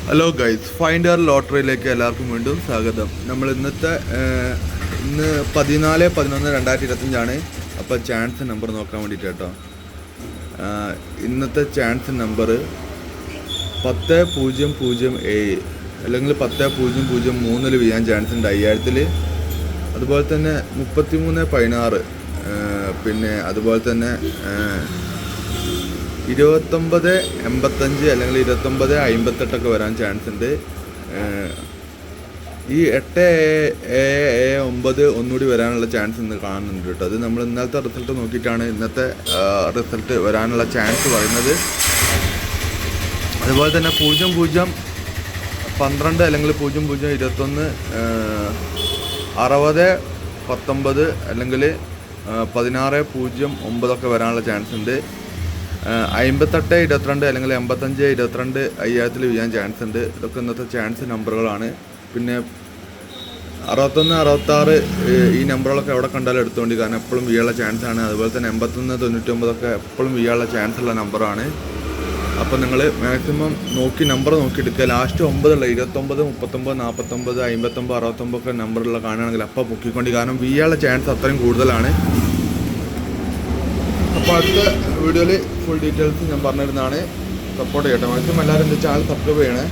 Hello guys, finder ലോട്ടറിയിലേക്ക് എല്ലാവർക്കും വീണ്ടും സ്വാഗതം. നമ്മൾ ഇന്ന് 14/11/2025 അപ്പോൾ ചാൻസ് നമ്പർ നോക്കാൻ വേണ്ടിയിട്ട് കേട്ടോ. ഇന്നത്തെ ചാൻസ് നമ്പർ 10-0-0-7 അല്ലെങ്കിൽ 10-0-0-3 വീഴാൻ ചാൻസ് ഉണ്ട് 5000. അതുപോലെ തന്നെ 33-16, പിന്നെ അതുപോലെ തന്നെ 29-85 അല്ലെങ്കിൽ 29-58 വരാൻ ചാൻസ് ഉണ്ട്. ഈ 8-9 ഒന്നുകൂടി വരാനുള്ള ചാൻസ് ഇന്ന് കാണുന്നുണ്ട് കേട്ടോ. അത് നമ്മൾ ഇന്നലത്തെ റിസൾട്ട് നോക്കിയിട്ടാണ് ഇന്നത്തെ റിസൾട്ട് വരാനുള്ള ചാൻസ് പറയുന്നത്. അതുപോലെ തന്നെ 00-12 അല്ലെങ്കിൽ 00-21, 60-19 അല്ലെങ്കിൽ 16-09 വരാനുള്ള ചാൻസ് ഉണ്ട്. 58-22 അല്ലെങ്കിൽ 85-22 5000 വീഴാൻ ചാൻസ് ഉണ്ട്. ഇതൊക്കെ ഇന്നത്തെ ചാൻസ് നമ്പറുകളാണ്. പിന്നെ 61-66 ഈ നമ്പറുകളൊക്കെ എവിടെ കണ്ടാലും എടുത്തുകൊണ്ട്, കാരണം എപ്പോഴും വീഴാനുള്ള ചാൻസ് ആണ്. അതുപോലെ തന്നെ 81-99 എപ്പോഴും വീഴാനുള്ള ചാൻസ് ഉള്ള നമ്പറാണ്. അപ്പോൾ നിങ്ങൾ മാക്സിമം നമ്പർ നോക്കി എടുക്കുക. ലാസ്റ്റ് 9 29, 39, 49, 59, 69 ഒക്കെ നമ്പറുള്ള കാണുകയാണെങ്കിൽ അപ്പോൾ പൊക്കിക്കൊണ്ട്, കാരണം വീഴാനുള്ള ചാൻസ് അത്രയും കൂടുതലാണ്. അപ്പോൾ അടുത്ത വീഡിയോയിൽ ഫുൾ ഡീറ്റെയിൽസ് ഞാൻ പറഞ്ഞിരുന്നതാണ്. സപ്പോർട്ട് ചെയ്യട്ടെ. മാക്സിമം എല്ലാവരും എൻ്റെ ചാനൽ സബ്സ്ക്രൈബ് ചെയ്യണേ.